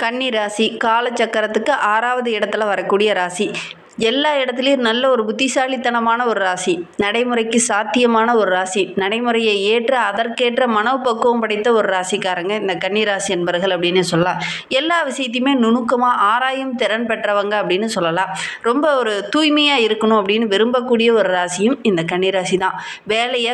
கன்னி ராசி காலச்சக்கரத்துக்கு 6வது இடத்துல வரக்கூடிய ராசி. எல்லா இடத்துலையும் நல்ல ஒரு புத்திசாலித்தனமான ஒரு ராசி, நடைமுறைக்கு சாத்தியமான ஒரு ராசி, நடைமுறையை ஏற்ற அதற்கேற்ற மனோபக்குவம் படைத்த ஒரு ராசிக்காரங்க இந்த கன்னிராசி என்பர்கள் அப்படின்னு சொல்லலாம். எல்லா விஷயத்தையுமே நுணுக்கமாக ஆராயும் திறன் பெற்றவங்க அப்படின்னு சொல்லலாம். ரொம்ப ஒரு தூய்மையாக இருக்கணும் அப்படின்னு விரும்பக்கூடிய ஒரு ராசியும் இந்த கன்னிராசி தான். வேலையை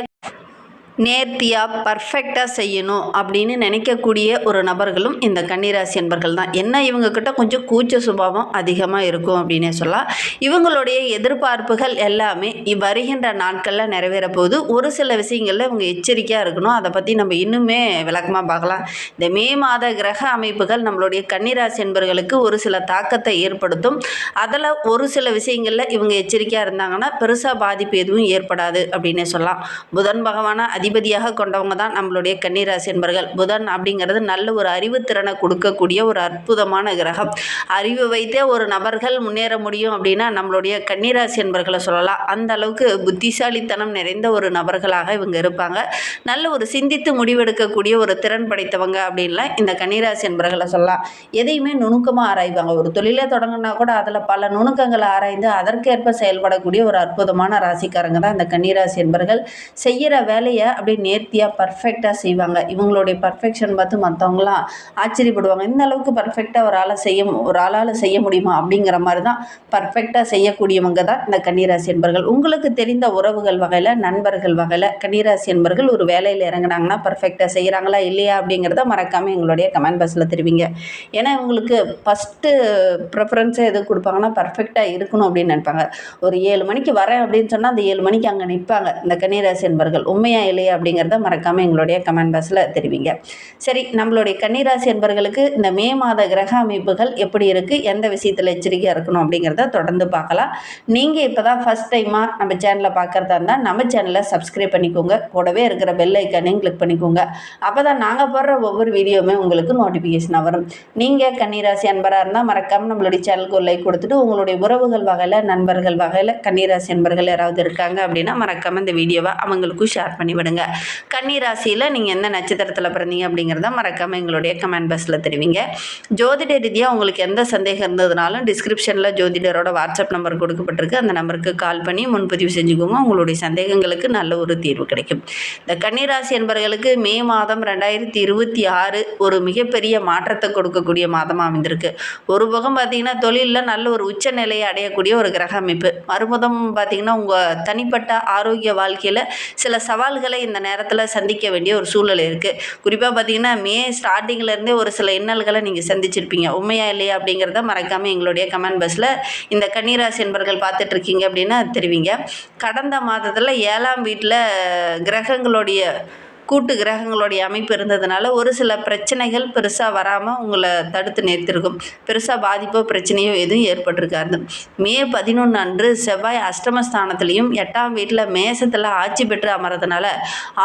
நேர்த்தியாக பர்ஃபெக்டாக செய்யணும் அப்படின்னு நினைக்கக்கூடிய ஒரு நபர்களும் இந்த கன்னிராசி என்பர்கள் தான். என்ன இவங்கக்கிட்ட கொஞ்சம் கூச்ச சுபாவம் அதிகமாக இருக்கும் அப்படின்னே சொல்லலாம். இவங்களுடைய எதிர்பார்ப்புகள் எல்லாமே வருகின்ற நாட்களில் நிறைவேற போகுது. ஒரு சில விஷயங்களில் இவங்க எச்சரிக்கையாக இருக்கணும். அதை பற்றி நம்ம இன்னுமே விளக்கமாக பார்க்கலாம். இந்த மே மாத கிரக அமைப்புகள் நம்மளுடைய கன்னிராசி என்பர்களுக்கு ஒரு சில தாக்கத்தை ஏற்படுத்தும். அதில் ஒரு சில விஷயங்களில் இவங்க எச்சரிக்கையாக இருந்தாங்கன்னா பெருசாக பாதிப்பு எதுவும் ஏற்படாது அப்படின்னே சொல்லலாம். புதன் பகவான அதிபதியாக கொண்டவங்க தான் நம்மளுடைய கன்னிராசி என்பர்கள். புதன் அப்படிங்கிறது நல்ல ஒரு அறிவுத்திறனை கொடுக்கக்கூடிய ஒரு அற்புதமான கிரகம். அறிவு வைத்தே ஒரு நபர்கள் முன்னேற முடியும் அப்படின்னா நம்மளுடைய கன்னிராசி என்பர்களை சொல்லலாம். அந்த அளவுக்கு புத்திசாலித்தனம் நிறைந்த ஒரு நபர்களாக இவங்க இருப்பாங்க. நல்ல ஒரு சிந்தித்து முடிவெடுக்கக்கூடிய ஒரு திறன் படைத்தவங்க அப்படின்லாம் இந்த கன்னிராசி என்பர்களை சொல்லலாம். எதையுமே நுணுக்கமாக ஆராய்வாங்க. ஒரு தொழிலை தொடங்கினா கூட அதில் பல நுணுக்கங்களை ஆராய்ந்து அதற்கேற்ப செயல்படக்கூடிய ஒரு அற்புதமான ராசிக்காரங்க தான் இந்த கன்னிராசி என்பர்கள். செய்கிற வேலையை அப்படியே நேர்த்தியாக பர்ஃபெக்டாக செய்வாங்க. இவங்களுடைய பர்ஃபெக்ஷன் பார்த்து மற்றவங்களாம் ஆச்சரியப்படுவாங்க. இந்த அளவுக்கு பர்ஃபெக்டாக ஒரு ஆளால் செய்ய முடியுமா அப்படிங்கிற மாதிரி தான் பர்ஃபெக்டாக செய்யக்கூடியவங்க தான் இந்த கன்னிராசி என்பர்கள். உங்களுக்கு தெரிந்த உறவுகள் வகையில், நண்பர்கள் வகையில் கன்னிராசி என்பர்கள் ஒரு வேலையில் இறங்கினாங்கன்னா பர்ஃபெக்டாக செய்கிறாங்களா இல்லையா அப்படிங்கிறத மறக்காமல் எங்களுடைய கமெண்ட் பாக்ஸில் தெரிவிங்க. ஏன்னா இவங்களுக்கு ஃபஸ்ட்டு ப்ரிஃபரன்ஸை எது கொடுப்பாங்கன்னா பர்ஃபெக்டாக இருக்கணும் அப்படின்னு நினைப்பாங்க. ஒரு 7 மணிக்கு வரேன் அப்படின்னு சொன்னால் அந்த 7 மணிக்கு அங்கே நிற்பாங்க இந்த கன்னிராசி என்பர்கள். உண்மையாக இல்லையா அப்படிங்கிறத மறக்காமல் எங்களுடைய கமெண்ட் பாக்ஸில் தெரிவிங்க. சரி, நம்மளுடைய கன்னிராசி என்பர்களுக்கு இந்த மே மாத கிரக அமைப்புகள் எப்படி இருக்குது, எந்த விஷயத்தில் எச்சரிக்கையாக இருக்கணும் அப்படிங்கிறத தொடர்ந்து பார்க்கலாம். நீங்கள் இப்போ தான் ஃபஸ்ட் டைமாக நம்ம சேனலை பார்க்குறதா இருந்தால் நம்ம சேனலை சப்ஸ்கிரைப் பண்ணிக்கோங்க. கூடவே இருக்கிற பெல் ஐக்கானையும் கிளிக் பண்ணிக்கோங்க. அப்போ தான் நாங்கள் போடுற ஒவ்வொரு வீடியோவுமே உங்களுக்கு நோட்டிஃபிகேஷனாக வரும். நீங்கள் கன்னிராசி அன்பராக இருந்தால் மறக்காமல் நம்மளுடைய சேனலுக்கு ஒரு லைக் கொடுத்துட்டு உங்களுடைய உறவுகள் வகையில், நண்பர்கள் வகையில் கன்னிராசி அன்பர்கள் யாராவது இருக்காங்க அப்படின்னா மறக்காமல் இந்த வீடியோவை அவங்களுக்கும் ஷேர் பண்ணி விடுங்க. கன்னிராசியில் நீங்கள் எந்த நட்சத்திரத்தில் பிறந்தீங்க அப்படிங்கிறத மறக்காமல் எங்களுடைய கமெண்ட் பாக்ஸில் தெரிவிங்க. ஜோதிட ரீதியாக உங்களுக்கு எந்த சந்தேகம் இருந்ததுனாலும் டிஸ்கிரிப்ஷனில் ஜோதிடரோட வாட்ஸ்அப் நம்பர் கொடுக்கப்பட்டிருக்கு. அந்த நம்பருக்கு கால் பண்ணி முன்பதிவு செஞ்சுக்கோங்க. உங்களுடைய சந்தேகங்களுக்கு நல்ல ஒரு தீர்வு கிடைக்கும். இந்த கன்னிராசி என்பவர்களுக்கு மே மாதம் 2026 ஒரு மிகப்பெரிய மாற்றத்தை கொடுக்கக்கூடிய மாதமாக அமைந்திருக்கு. ஒரு பக்கம் பார்த்திங்கன்னா தொழிலில் நல்ல ஒரு உச்ச நிலையை அடையக்கூடிய ஒரு கிரக அமைப்பு. மறுபுறம் பார்த்திங்கன்னா உங்கள் தனிப்பட்ட ஆரோக்கிய வாழ்க்கையில் சில சவால்களை இந்த நேரத்தில் சந்திக்க வேண்டிய ஒரு சூழல் இருக்குது. குறிப்பாக பார்த்திங்கன்னா மே ஸ்டார்டிங்லேருந்தே ஒரு சில இன்னல்களை நீங்கள் சந்திச்சிருப்பீங்க. உண்மையா இல்லையா அப்படிங்கிறத மறக்காமல் எங்களுடைய கமெண்ட் பாக்ஸில் இந்த கன்னிராசி என்பர்கள் பார்த்துட்ருக்கீங்க அப்படின்னா தெரிவிங்க. கடந்த மாதத்தில் 7ஆம் வீட்டில் கிரகங்களுடைய கூட்டு கிரகங்களுடைய அமைப்பு இருந்ததுனால ஒரு சில பிரச்சனைகள் பெருசாக வராமல் உங்களை தடுத்து நிறுத்திருக்கும். பெருசாக பாதிப்போ பிரச்சனையோ எதுவும் ஏற்பட்டிருக்காது. மே 11 அன்று செவ்வாய் அஷ்டமஸ்தானத்துலேயும் 8ஆம் வீட்டில் மேசத்தில் ஆட்சி பெற்று அமர்றதுனால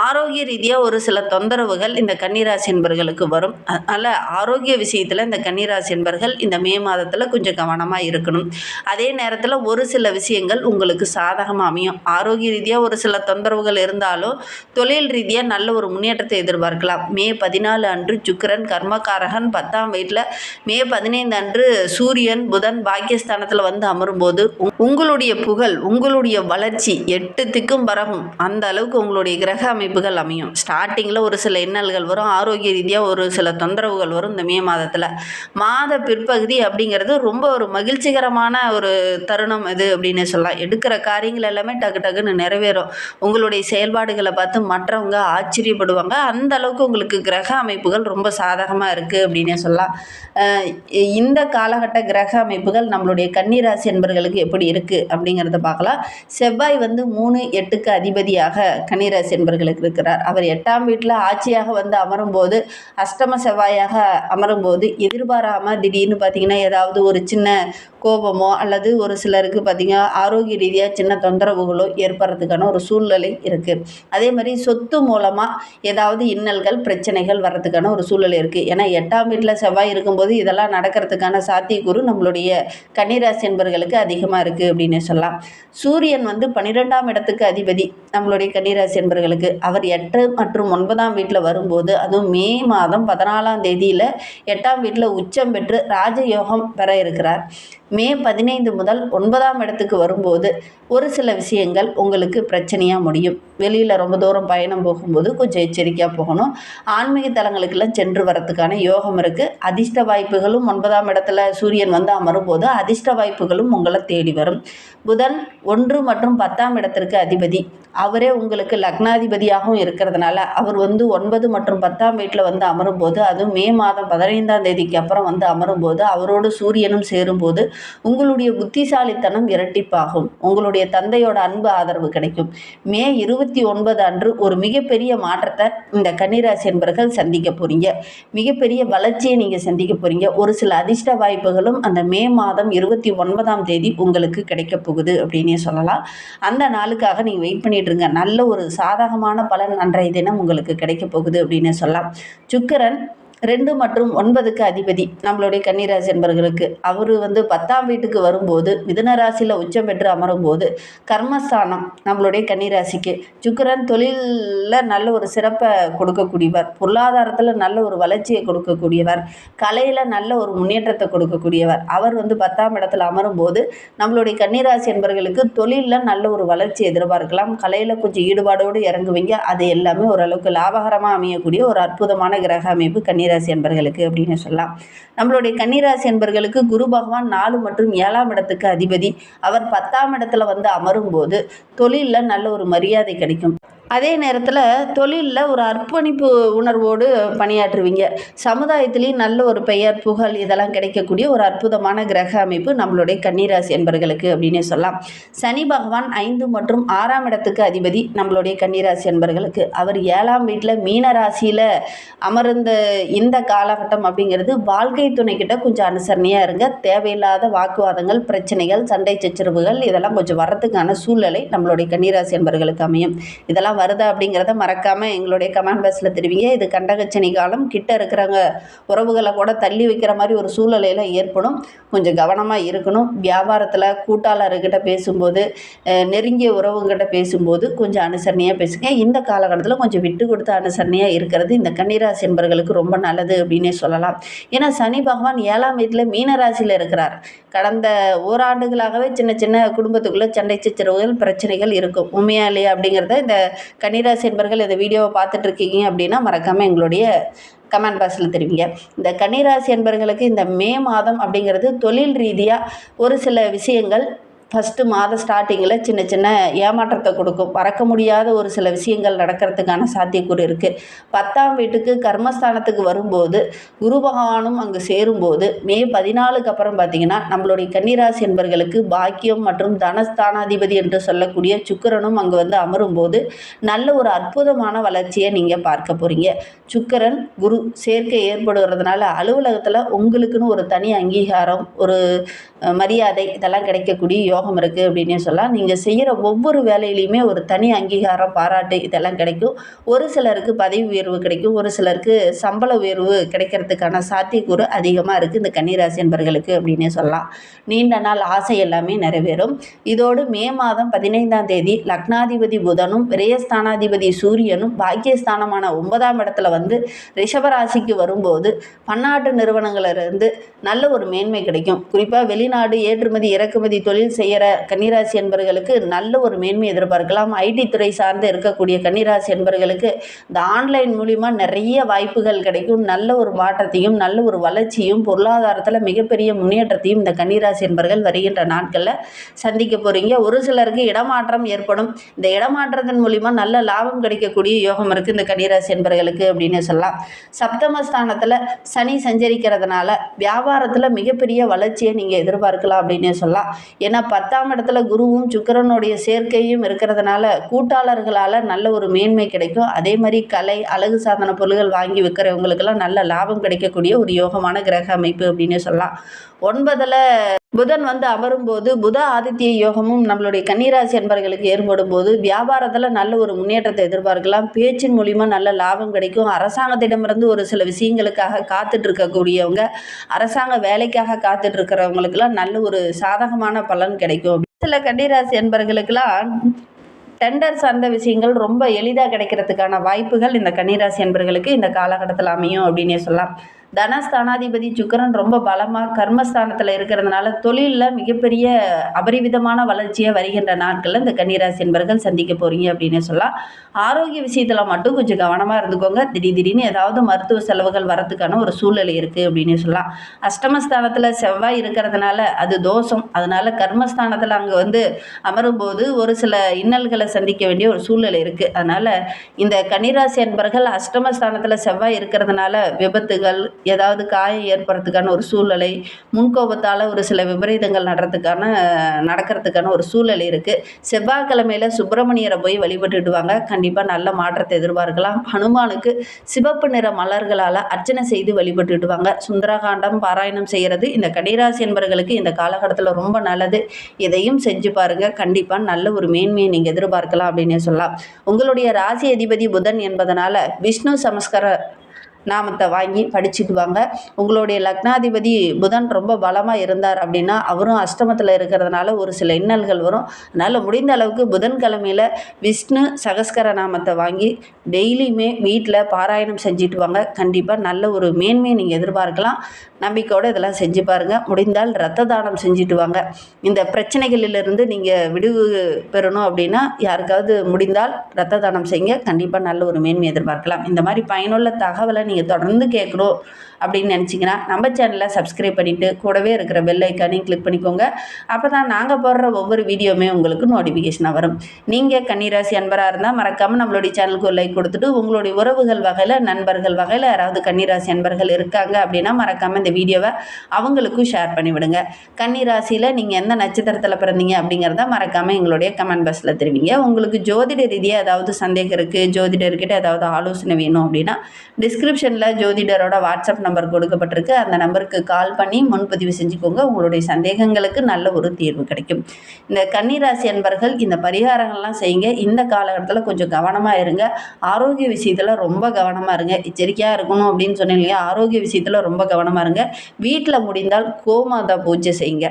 ஆரோக்கிய ரீதியாக ஒரு சில தொந்தரவுகள் இந்த கன்னிராசி என்பர்களுக்கு வரும். அதனால் ஆரோக்கிய விஷயத்தில் இந்த கன்னிராசி என்பர்கள் இந்த மே மாதத்தில் கொஞ்சம் கவனமாக இருக்கணும். அதே நேரத்தில் ஒரு சில விஷயங்கள் உங்களுக்கு சாதகமாக அமையும். ஆரோக்கிய ரீதியாக ஒரு சில தொந்தரவுகள் இருந்தாலும் தொழில் ரீதியாக நல்ல ஒரு முன்னேற்றத்தை எதிர்பார்க்கலாம். மே 14 அன்று சுக்கிரன் கர்மகாரகன் 10ஆம் வீட்டில், மே 15 அன்று சூரியன் புதன் பாக்கியஸ்தானத்தில் வந்து அமரும்போது உங்களுடைய புகழ், உங்களுடைய வளர்ச்சி 8 திக்கும் பரவும். அந்த அளவுக்கு உங்களுடைய கிரக அமைப்புகள் அமையும். ஸ்டார்டிங்கில் ஒரு சில இன்னல்கள் வரும். ஆரோக்கிய ரீதியாக ஒரு சில தொந்தரவுகள் வரும். இந்த மே மாதத்தில் மாத பிற்பகுதி அப்படிங்கிறது ரொம்ப ஒரு மகிழ்ச்சிகரமான ஒரு தருணம் இது அப்படின்னு சொல்லலாம். எடுக்கிற காரியங்கள் எல்லாமே டக்கு டக்குன்னு நிறைவேறும். உங்களுடைய செயல்பாடுகளை பார்த்து மற்றவங்க ஆச்சரியப்படுவாங்க. அந்த அளவுக்கு உங்களுக்கு கிரக அமைப்புகள் ரொம்ப சாதகமாக இருக்குது அப்படின்னே சொல்லலாம். இந்த காலகட்ட கிரக அமைப்புகள் நம்மளுடைய கன்னிராசி என்பர்களுக்கு எப்படி இருக்குது அப்படிங்கிறத பார்க்கலாம். செவ்வாய் வந்து 3-8க்கு அதிபதியாக கன்னிராசி என்பர்களுக்கு இருக்கிறார். அவர் 8ஆம் வீட்டில் ஆட்சியாக வந்து அமரும்போது, அஷ்டம செவ்வாயாக அமரும்போது எதிர்பாராமல் திடீர்னு பார்த்திங்கன்னா ஏதாவது ஒரு சின்ன கோபமோ அல்லது ஒரு சிலருக்கு பார்த்திங்கன்னா ஆரோக்கிய ரீதியாக சின்ன தொந்தரவுகளோ ஏற்படுறதுக்கான ஒரு சூழ்நிலை இருக்குது. அதே மாதிரி சொத்து மூலமாக ஏதாவது இன்னல்கள் பிரச்சனைகள் வர்றதுக்கான ஒரு சூழல் இருக்குது. ஏன்னா 8ஆம் வீட்டில் செவ்வாய் இருக்கும்போது இதெல்லாம் நடக்கிறதுக்கான சாத்தியக்கூறு நம்மளுடைய கன்னிராசி என்பர்களுக்கு அதிகமாக இருக்குது அப்படின்னு சொல்லலாம். சூரியன் 12ஆம் இடத்துக்கு அதிபதி நம்மளுடைய கன்னிராசி என்பர்களுக்கு. அவர் 8 மற்றும் 9ஆம் வீட்டில் வரும்போது, அதுவும் மே மாதம் 14ஆம் தேதியில் 8ஆம் வீட்டில் உச்சம் பெற்று ராஜயோகம் பெற இருக்கிறார். மே 15 முதல் 9ஆம் இடத்துக்கு வரும்போது ஒரு சில விஷயங்கள் உங்களுக்கு பிரச்சனையாக முடியும். வெளியில் ரொம்ப தூரம் பயணம் போகும்போது கொஞ்சம் எச்சரிக்கையாக போகணும். ஆன்மீக தலங்களுக்கெல்லாம் சென்று வரத்துக்கான யோகம் இருக்குது. அதிர்ஷ்ட வாய்ப்புகளும் 9ஆம் இடத்துல சூரியன் அமரும்போது அதிர்ஷ்ட வாய்ப்புகளும் உங்களை தேடி வரும். புதன் 1 மற்றும் 10ஆம் இடத்திற்கு அதிபதி. அவரே உங்களுக்கு லக்னாதிபதியாகவும் இருக்கிறதுனால அவர் 9 மற்றும் 10ஆம் வீட்டில் அமரும்போது, அதுவும் மே மாதம் 15ஆம் தேதிக்கு அப்புறம் அமரும்போது அவரோடு சூரியனும் சேரும்போது உங்களுடைய புத்திசாலித்தனம் இரட்டிப்பாகும். உங்களுடைய தந்தையோட அன்பு ஆதரவு கிடைக்கும். மே 29 அன்று ஒரு மிகப்பெரிய மாற்றத்தை இந்த கன்னிராசி என்பர்கள் சந்திக்க போறீங்க. மிகப்பெரிய வளர்ச்சியை நீங்கள் சந்திக்க போறீங்க. ஒரு சில அதிர்ஷ்ட வாய்ப்புகளும் அந்த மே மாதம் 29ஆம் தேதி உங்களுக்கு கிடைக்க போகுது அப்படின்னே சொல்லலாம். அந்த நாளுக்காக நீங்கள் வெயிட் பண்ணிட்டு இருங்க. நல்ல ஒரு சாதகமான பலன் அன்றைய தினம் உங்களுக்கு கிடைக்க போகுது அப்படின்னு சொல்லலாம். சுக்கிரன் 2 மற்றும் 9க்கு அதிபதி நம்மளுடைய கன்னிராசி என்பர்களுக்கு. அவர் 10ஆம் வீட்டுக்கு வரும்போது மிதுன ராசியில் உச்சம் பெற்று அமரும்போது கர்மஸ்தானம் நம்மளுடைய கன்னிராசிக்கு. சுக்கிரன் தொழிலில் நல்ல ஒரு சிறப்பை கொடுக்கக்கூடியவர், பொருளாதாரத்தில் நல்ல ஒரு வளர்ச்சியை கொடுக்கக்கூடியவர், கலையில் நல்ல ஒரு முன்னேற்றத்தை கொடுக்கக்கூடியவர். அவர் 10ஆம் இடத்துல அமரும்போது நம்மளுடைய கன்னிராசி என்பர்களுக்கு தொழிலில் நல்ல ஒரு வளர்ச்சி எதிர்பார்க்கலாம். கலையில் கொஞ்சம் ஈடுபாடோடு இறங்குவீங்க. அது எல்லாமே ஓரளவுக்கு லாபகரமாக அமையக்கூடிய ஒரு அற்புதமான கிரக அமைப்பு கன்னிராசி என்பர்களுக்கு அப்படின்னு சொல்லலாம். நம்மளுடைய கன்னிராசி என்பர்களுக்கு குரு பகவான் 4 மற்றும் 7ஆம் இடத்துக்கு அதிபதி. அவர் 10ஆம் இடத்துல அமரும்போது தொழிலில் நல்ல ஒரு மரியாதை கிடைக்கும். அதே நேரத்தில் தொழிலில் ஒரு அர்ப்பணிப்பு உணர்வோடு பணியாற்றுவீங்க. சமுதாயத்திலையும் நல்ல ஒரு பெயர் புகழ் இதெல்லாம் கிடைக்கக்கூடிய ஒரு அற்புதமான கிரக அமைப்பு நம்மளுடைய கன்னிராசி என்பர்களுக்கு அப்படின்னு சொல்லலாம். சனி பகவான் 5 மற்றும் 6ஆம் இடத்துக்கு அதிபதி நம்மளுடைய கன்னிராசி என்பர்களுக்கு. அவர் 7ஆம் வீட்டில் மீன ராசியில் அமர்ந்த இந்த காலகட்டம் அப்படிங்கிறது வாழ்க்கை துணைக்கிட்ட கொஞ்சம் அனுசரணையாக இருங்க. தேவையில்லாத வாக்குவாதங்கள், பிரச்சனைகள், சண்டை சச்சரவுகள் இதெல்லாம் கொஞ்சம் வர்றதுக்கான சூழ்நிலை நம்மளுடைய கன்னிராசி என்பர்களுக்கு அமையும். இதெல்லாம் வருதா அப்படிங்கிறத மறக்காமல் எங்களுடைய கமெண்ட் பாக்ஸில் தெரிவிங்க. இது கண்டகச்சனி காலம். கிட்ட இருக்கிறவங்க உறவுகளை கூட தள்ளி வைக்கிற மாதிரி ஒரு சூழ்நிலையில் ஏற்படும். கொஞ்சம் கவனமாக இருக்கணும். வியாபாரத்தில் கூட்டாளர்கிட்ட பேசும்போது, நெருங்கிய உறவுகிட்ட பேசும்போது கொஞ்சம் அனுசரணையாக பேசுங்க. இந்த காலகட்டத்தில் கொஞ்சம் விட்டு கொடுத்து அனுசரணையாக இருக்கிறது இந்த கன்னிராசி என்பர்களுக்கு ரொம்ப நல்லது அப்படின்னே சொல்லலாம். ஏன்னா சனி பகவான் 7ஆம் வீட்டில் மீன ராசியில் இருக்கிறார். கடந்த ஓராண்டுகளாகவே சின்ன சின்ன குடும்பத்துக்குள்ளே சண்டை சச்சரவுகள் பிரச்சனைகள் இருக்கும். உண்மையா இல்லையா அப்படிங்கிறத இந்த கன்னிராசி என்பர்கள் இந்த வீடியோவை பார்த்துட்டு இருக்கீங்க அப்படின்னா மறக்காமல் எங்களுடைய கமெண்ட் பாக்ஸில் தெரிவிங்க. இந்த கன்னிராசி என்பர்களுக்கு இந்த மே மாதம் அப்படிங்கிறது தொழில் ரீதியாக ஒரு சில விஷயங்கள் ஃபஸ்ட்டு மாத ஸ்டார்டிங்கில் சின்ன சின்ன ஏமாற்றத்தை கொடுக்கும். மறக்க முடியாத ஒரு சில விஷயங்கள் நடக்கிறதுக்கான சாத்தியக்கூறு இருக்குது. 10ஆம் வீட்டுக்கு கர்மஸ்தானத்துக்கு வரும்போது குரு பகவானும் அங்கு சேரும்போது மே 14க்கு அப்புறம் பார்த்திங்கன்னா நம்மளுடைய கன்னிராசி என்பர்களுக்கு பாக்கியம் மற்றும் தனஸ்தானாதிபதி என்று சொல்லக்கூடிய சுக்கிரனும் அங்கு அமரும்போது நல்ல ஒரு அற்புதமான வளர்ச்சியை நீங்கள் பார்க்க போகிறீங்க. சுக்கிரன் குரு சேர்க்கை ஏற்படுறதுனால அலுவலகத்தில் உங்களுக்குன்னு ஒரு தனி அங்கீகாரம், ஒரு மரியாதை இதெல்லாம் கிடைக்கக்கூடிய யோகம் இருக்குது அப்படின்னே சொல்லலாம். நீங்கள் செய்கிற ஒவ்வொரு வேலையிலையுமே ஒரு தனி அங்கீகாரம், பாராட்டு இதெல்லாம் கிடைக்கும். ஒரு சிலருக்கு பதவி உயர்வு கிடைக்கும். ஒரு சிலருக்கு சம்பள உயர்வு கிடைக்கிறதுக்கான சாத்தியக்கூறு அதிகமாக இருக்குது இந்த கன்னிராசி என்பர்களுக்கு அப்படின்னே சொல்லலாம். நீண்ட நாள் ஆசை எல்லாமே நிறைவேறும். இதோடு மே மாதம் 15ஆம் தேதி லக்னாதிபதி புதனும் விரயஸ்தானாதிபதி சூரியனும் பாக்கியஸ்தானமான 9ஆம் இடத்துல ரிஷபராசிக்கு வரும்போது பன்னாட்டு நிறுவனங்களிலிருந்து நல்ல ஒரு மேன்மை கிடைக்கும். குறிப்பாக வெளிநாடு ஏற்றுமதி இறக்குமதி தொழில் செய்கிற கன்னிராசி என்பர்களுக்கு நல்ல ஒரு மேன்மை எதிர்பார்க்கலாம். ஐடி துறை சார்ந்து இருக்கக்கூடிய கன்னிராசி என்பர்களுக்கு இந்த ஆன்லைன் மூலிமா நிறைய வாய்ப்புகள் கிடைக்கும். நல்ல ஒரு மாற்றத்தையும் நல்ல ஒரு வளர்ச்சியும் பொருளாதாரத்தில் மிகப்பெரிய முன்னேற்றத்தையும் இந்த கன்னிராசி என்பர்கள் வருகின்ற நாட்களில் சந்திக்க போகிறீங்க. ஒரு சிலருக்கு இடமாற்றம் ஏற்படும். இந்த இடமாற்றத்தின் மூலிமா நல்ல லாபம் கிடைக்கக்கூடிய யோகம் இருக்குது இந்த கன்னிராசி என்பர்களுக்கு அப்படின்னு சொல்லலாம். சப்தமஸ்தானத்தில் சனி சஞ்சரிக்கிறதுனால வியாபாரத்தில் மிகப்பெரிய வளர்ச்சியை நீங்கள் எதிர்பார்க்கலாம் அப்படின்னு சொல்லலாம். ஏன்னா 10ஆம் இடத்துல குருவும் சுக்கிரனுடைய சேர்க்கையும் இருக்கிறதுனால கூட்டாளர்களால் நல்ல ஒரு மேன்மை கிடைக்கும். அதே மாதிரி கலை, அழகு சாதன பொருள்கள் வாங்கி விற்கிறவங்களுக்கெல்லாம் நல்ல லாபம் கிடைக்கக்கூடிய ஒரு யோகமான கிரக அமைப்பு அப்படின்னு சொல்லலாம். 9ல் புதன் வந்து அமரும்போது புத ஆதித்ய யோகமும் நம்மளுடைய கன்னிராசி அன்பர்களுக்கு ஏற்படும் போது வியாபாரத்தில் நல்ல ஒரு முன்னேற்றத்தை எதிர்பார்க்கலாம். பேச்சின் மூலிமா நல்ல லாபம் கிடைக்கும். அரசாங்கத்திடமிருந்து ஒரு சில விஷயங்களுக்காக காத்துட்டு இருக்கக்கூடியவங்க, அரசாங்க வேலைக்காக காத்துட்டு இருக்கிறவங்களுக்கெல்லாம் நல்ல ஒரு சாதகமான பலன் கிடைக்கும். சில கன்னிராசி அன்பர்களுக்கெல்லாம் டெண்டர் சார்ந்த விஷயங்கள் ரொம்ப எளிதாக கிடைக்கிறதுக்கான வாய்ப்புகள் இந்த கன்னிராசி அன்பர்களுக்கு இந்த காலகட்டத்தில் அமையும் அப்படின்னே சொல்லலாம். தனஸ்தானாதிபதி சுக்கிரன் ரொம்ப பலமாக கர்மஸ்தானத்தில் இருக்கிறதுனால தொழிலில் மிகப்பெரிய அபரிவிதமான வளர்ச்சியை வருகின்ற நாட்களில் இந்த கன்னிராசி என்பர்கள் சந்திக்க போகிறீங்க அப்படின்னு சொல்லலாம். ஆரோக்கிய விஷயத்தில் மட்டும் கொஞ்சம் கவனமாக இருந்துக்கோங்க. திடீர்னு ஏதாவது மருத்துவ செலவுகள் வரத்துக்கான ஒரு சூழ்நிலை இருக்குது அப்படின்னு சொல்லலாம். அஷ்டமஸ்தானத்தில் செவ்வாய் இருக்கிறதுனால அது தோஷம். அதனால கர்மஸ்தானத்தில் அங்கே வந்து அமரும்போது ஒரு சில இன்னல்களை சந்திக்க வேண்டிய ஒரு சூழ்நிலை இருக்குது. அதனால் இந்த கன்னிராசி என்பர்கள் அஷ்டமஸ்தானத்தில் செவ்வாய் இருக்கிறதுனால விபத்துகள், ஏதாவது காயம் ஏற்படுறதுக்கான ஒரு சூழ்நிலை, முன்கோபத்தால் ஒரு சில விபரீதங்கள் நடக்கிறதுக்கான ஒரு சூழ்நிலை இருக்குது. செவ்வாய்க்கிழமையில் சுப்பிரமணியரை போய் வழிபட்டுடுவாங்க. கண்டிப்பாக நல்ல மாற்றத்தை எதிர்பார்க்கலாம். ஹனுமானுக்கு சிவப்பு நிற மலர்களால் அர்ச்சனை செய்து வழிபட்டுடுவாங்க. சுந்தரகாண்டம் பாராயணம் செய்கிறது இந்த கன்னிராசி என்பவர்களுக்கு இந்த காலகட்டத்தில் ரொம்ப நல்லது. இதையும் செஞ்சு பாருங்கள். கண்டிப்பாக நல்ல ஒரு மேன்மையை நீங்கள் எதிர்பார்க்கலாம் அப்படின்னே சொல்லலாம். உங்களுடைய ராசி அதிபதி புதன் என்பதனால விஷ்ணு சமஸ்கார நாமத்தை வாங்கி படிச்சுட்டு வாங்க. உங்களுடைய லக்னாதிபதி புதன் ரொம்ப பலமாக இருந்தார் அப்படின்னா அவரும் அஷ்டமத்தில் இருக்கிறதுனால ஒரு சில இன்னல்கள் வரும். அதனால் முடிந்த அளவுக்கு புதன்கிழமையில் விஷ்ணு சகஸ்கர நாமத்தை வாங்கி டெய்லியுமே வீட்டில் பாராயணம் செஞ்சுட்டு வாங்க. கண்டிப்பாக நல்ல ஒரு மேன்மையை நீங்கள் எதிர்பார்க்கலாம். நம்பிக்கையோடு இதெல்லாம் செஞ்சு பாருங்கள். முடிந்தால் இரத்த தானம் செஞ்சுட்டு வாங்க. இந்த பிரச்சனைகளிலிருந்து நீங்கள் விடுவு பெறணும் அப்படின்னா யாருக்காவது முடிந்தால் இரத்த தானம் செய்யுங்க. கண்டிப்பாக நல்ல ஒரு மேன்மை எதிர்பார்க்கலாம். இந்த மாதிரி பயனுள்ள தகவலை நீங்கள் தொடர்ந்து கேட்கணும் அப்படின்னு நினச்சிங்கன்னா நம்ம சேனலை சப்ஸ்கிரைப் பண்ணிவிட்டு கூடவே இருக்கிற பெல் ஐக்கானையும் கிளிக் பண்ணிக்கோங்க. அப்போ தான் நாங்கள் போடுற ஒவ்வொரு வீடியோவுமே உங்களுக்கு நோட்டிஃபிகேஷனாக வரும். நீங்கள் கன்னிராசி அன்பராக இருந்தால் மறக்காமல் நம்மளுடைய சேனலுக்கு ஒரு லைக் கொடுத்துட்டு உங்களுடைய உறவுகள் வகையில், நண்பர்கள் வகையில் யாராவது கன்னிராசி அன்பர்கள் இருக்காங்க அப்படின்னா மறக்காமல் இந்த வீடியோவை அவங்களுக்கும் ஷேர் பண்ணிவிடுங்க. கன்னிராசியில் நீங்கள் எந்த நட்சத்திரத்தில் பிறந்தீங்க அப்படிங்கிறத மறக்காமல் எங்களுடைய கமெண்ட் பாக்ஸில் தெரிவிங்க. உங்களுக்கு ஜோதிட ரீதியாக ஏதாவது சந்தேகம் இருக்குது, ஜோதிடர்கிட்ட ஏதாவது ஆலோசனை வேணும் அப்படின்னா டிஸ்கிரிப்ஷனில் ஜோதிடரோட வாட்ஸ்அப் நம்பர் கொடுக்கப்பட்டிருக்கு. அந்த நம்பருக்கு கால் பண்ணி முன்பதிவு செஞ்சுக்கோங்க. உங்களுடைய சந்தேகங்களுக்கு நல்ல ஒரு தீர்வு கிடைக்கும். இந்த கன்னிராசி அன்பர்கள் இந்த பரிகாரங்கள்லாம் செய்யுங்க. இந்த காலகட்டத்தில் கொஞ்சம் கவனமாக இருங்க. ஆரோக்கிய விஷயத்தில் ரொம்ப கவனமாக இருங்க. எச்சரிக்கையாக இருக்கணும் அப்படின்னு சொன்னேன் இல்லையா, ஆரோக்கிய விஷயத்தில் ரொம்ப கவனமாக இருங்க. வீட்டில் முடிந்தால் கோமாதா பூஜை செய்யுங்க.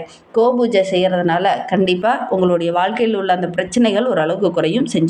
பூஜை செய்கிறதுனால கண்டிப்பாக உங்களுடைய வாழ்க்கையில் உள்ள அந்த பிரச்சனைகள் ஓரளவுக்கு குறையும். செஞ்சு